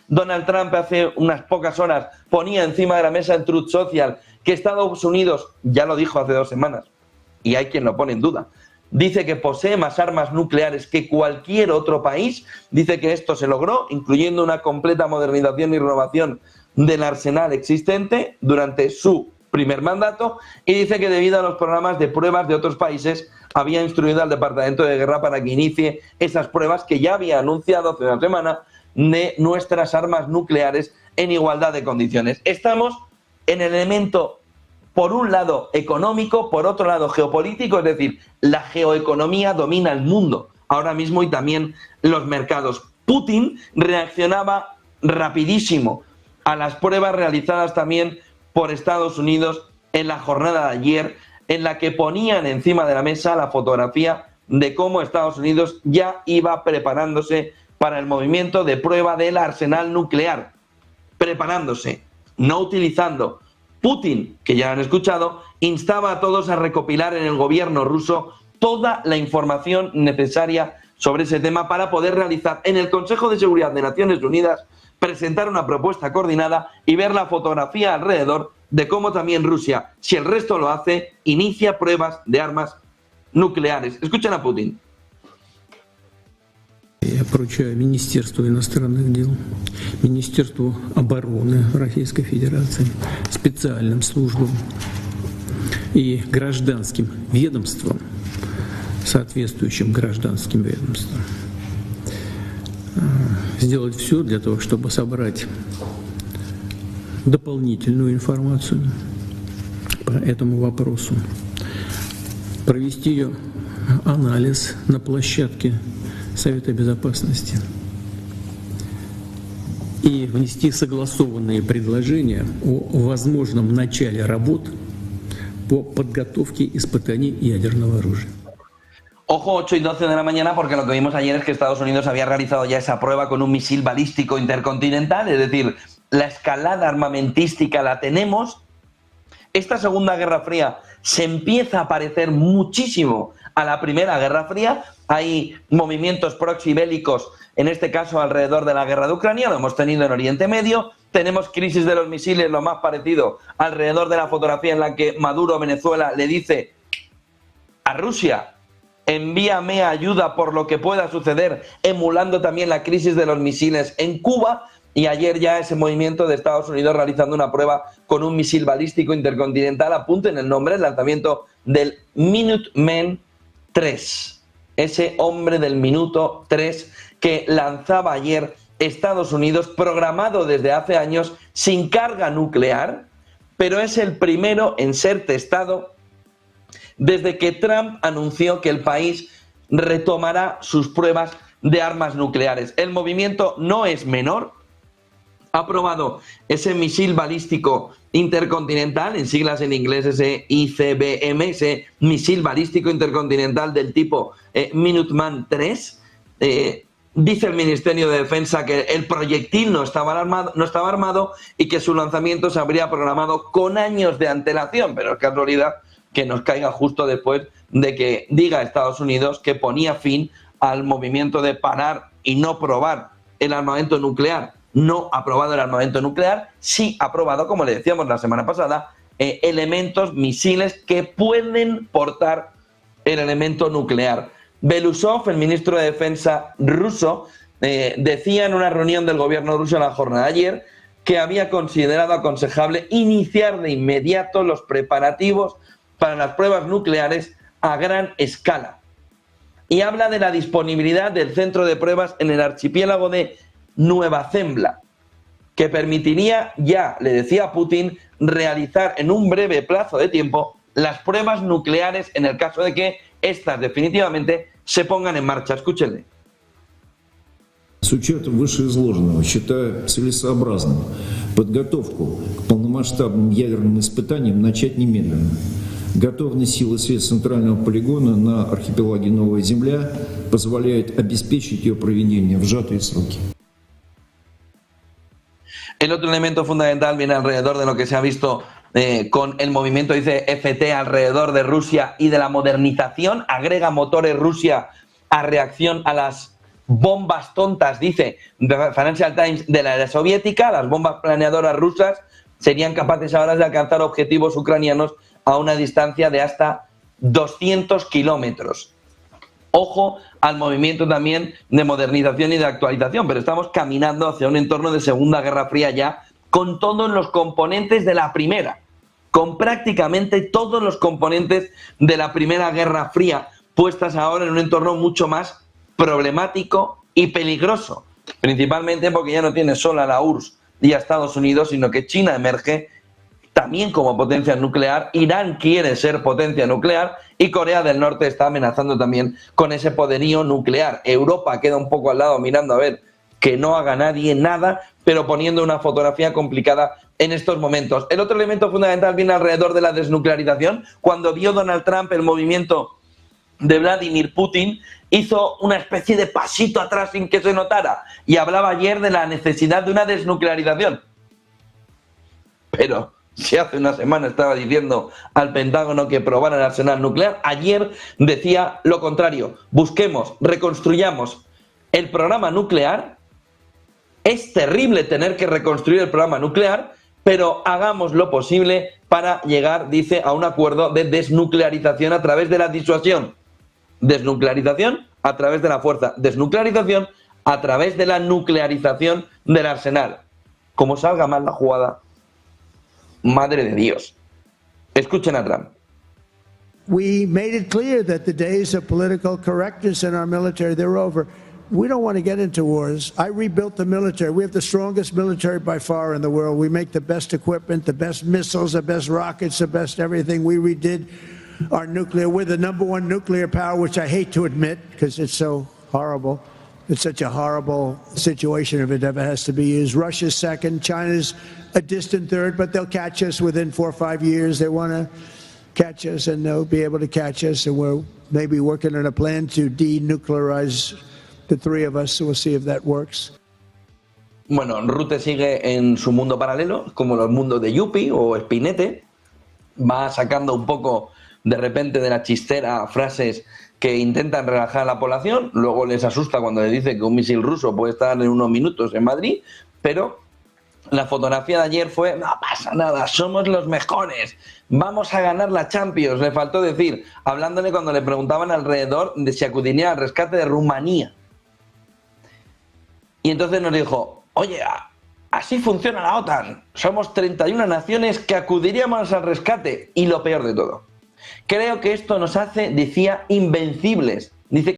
Donald Trump hace unas pocas horas ponía encima de la mesa en Truth Social que Estados Unidos, ya lo dijo hace 2 semanas, y hay quien lo pone en duda, dice que posee más armas nucleares que cualquier otro país, dice que esto se logró incluyendo una completa modernización y renovación del arsenal existente durante su primer mandato, y dice que debido a los programas de pruebas de otros países había instruido al Departamento de Guerra para que inicie esas pruebas que ya había anunciado hace una semana de nuestras armas nucleares en igualdad de condiciones. Estamos en el elemento, por un lado, económico, por otro lado, geopolítico, es decir, la geoeconomía domina el mundo ahora mismo y también los mercados. Putin reaccionaba rapidísimo a las pruebas realizadas también por Estados Unidos en la jornada de ayer, en la que ponían encima de la mesa la fotografía de cómo Estados Unidos ya iba preparándose para el movimiento de prueba del arsenal nuclear, preparándose, no utilizando. Putin, que ya han escuchado, instaba a todos a recopilar en el gobierno ruso toda la información necesaria sobre ese tema para poder realizar en el Consejo de Seguridad de Naciones Unidas, presentar una propuesta coordinada y ver la fotografía alrededor de cómo también Rusia, si el resto lo hace, inicia pruebas de armas nucleares. Escuchen a Putin. Я поручаю Министерству иностранных дел, Министерству обороны Российской Федерации, специальным службам и гражданским ведомствам, соответствующим гражданским ведомствам, сделать все для того, чтобы собрать дополнительную информацию по этому вопросу, провести ее анализ на площадке Совета Безопасности и внести согласованные предложения о возможном начале работ по подготовке испытаний ядерного оружия. Ojo, 8 y 12 de la mañana, porque lo que vimos ayer es que Estados Unidos había realizado ya esa prueba con un misil balístico intercontinental, es decir, la escalada armamentística la tenemos. Esta Segunda Guerra Fría se empieza a parecer muchísimo a la Primera Guerra Fría. Hay movimientos proxibélicos, en este caso alrededor de la guerra de Ucrania, lo hemos tenido en Oriente Medio. Tenemos crisis de los misiles, lo más parecido alrededor de la fotografía en la que Maduro, Venezuela, le dice a Rusia: envíame ayuda por lo que pueda suceder, emulando también la crisis de los misiles en Cuba. Y ayer ya ese movimiento de Estados Unidos realizando una prueba con un misil balístico intercontinental, apunten el nombre, el lanzamiento del Minuteman 3, ese hombre del minuto 3 que lanzaba ayer Estados Unidos, programado desde hace años, sin carga nuclear, pero es el primero en ser testado desde que Trump anunció que el país retomará sus pruebas de armas nucleares. El movimiento no es menor. Ha probado ese misil balístico intercontinental, en siglas en inglés ese ICBM, ese misil balístico intercontinental del tipo Minuteman 3. Dice el Ministerio de Defensa que el proyectil no estaba armado y que su lanzamiento se habría programado con años de antelación, pero es casualidad que nos caiga justo después de que diga Estados Unidos que ponía fin al movimiento de parar y no probar el armamento nuclear. No ha probado el armamento nuclear, sí ha probado, como le decíamos la semana pasada, elementos, misiles que pueden portar el elemento nuclear. Belousov, el ministro de Defensa ruso, decía en una reunión del gobierno ruso en la jornada de ayer que había considerado aconsejable iniciar de inmediato los preparativos para las pruebas nucleares a gran escala. Y habla de la disponibilidad del centro de pruebas en el archipiélago de Nueva Zembla, que permitiría ya, le decía a Putin, realizar en un breve plazo de tiempo las pruebas nucleares en el caso de que estas definitivamente se pongan en marcha. Escúchenle. С учетом вышеизложенного, считаю целесообразным подготовку к полномасштабным ядерным испытаниям начать немедленно. Готовность сил и средств центрального полигона на архипелаге Новая Земля позволяет обеспечить ее проведение в сжатые сроки. El otro elemento fundamental viene alrededor de lo que se ha visto con el movimiento, dice FT, alrededor de Rusia y de la modernización. Agrega motores Rusia a reacción a las bombas tontas, dice Financial Times, de la era soviética. Las bombas planeadoras rusas serían capaces ahora de alcanzar objetivos ucranianos a una distancia de hasta 200 kilómetros. Ojo al movimiento también de modernización y de actualización, pero estamos caminando hacia un entorno de Segunda Guerra Fría ya, con todos los componentes de la primera, con prácticamente todos los componentes de la Primera Guerra Fría, puestas ahora en un entorno mucho más problemático y peligroso, principalmente porque ya no tiene solo a la URSS y a Estados Unidos, sino que China emerge también como potencia nuclear, Irán quiere ser potencia nuclear y Corea del Norte está amenazando también con ese poderío nuclear. Europa queda un poco al lado mirando a ver que no haga nadie nada, pero poniendo una fotografía complicada en estos momentos. El otro elemento fundamental viene alrededor de la desnuclearización. Cuando vio Donald Trump el movimiento de Vladimir Putin, hizo una especie de pasito atrás sin que se notara y hablaba ayer de la necesidad de una desnuclearización. Pero si hace una semana estaba diciendo al Pentágono que probara el arsenal nuclear, ayer decía lo contrario. Busquemos, reconstruyamos el programa nuclear. Es terrible tener que reconstruir el programa nuclear, pero hagamos lo posible para llegar, dice, a un acuerdo de desnuclearización a través de la disuasión. Desnuclearización a través de la fuerza. Desnuclearización a través de la nuclearización del arsenal. Como salga mal la jugada, madre de Dios. Escuchen a Trump. We made it clear that the days of political correctness in our military, they're over. We don't want to get into wars. I rebuilt the military. We have the strongest military by far in the world. We make the best equipment, the best missiles, the best rockets, the best everything. We redid our nuclear. We're the #1 nuclear power, which I hate to admit because it's so horrible. It's such a horrible situation if it ever has to be used. Russia's second. China's a distant third, but they'll catch us within 4 or 5 years. They want to catch us, and they'll be able to catch us. And we're maybe working on a plan to denuclearize the three of us, so we'll see if that works. Bueno, Rutte sigue en su mundo paralelo, como los mundos de Yuppie o Spinette. Va sacando un poco de repente de la chistera frases que intentan relajar a la población. Luego les asusta cuando le dice que un misil ruso puede estar en unos minutos en Madrid, pero la fotografía de ayer fue: no pasa nada, somos los mejores, vamos a ganar la Champions. Le faltó decir, hablándole cuando le preguntaban alrededor de si acudiría al rescate de Rumanía. Y entonces nos dijo: oye, así funciona la OTAN, somos 31 naciones que acudiríamos al rescate. Y lo peor de todo, creo que esto nos hace, decía, invencibles. Dice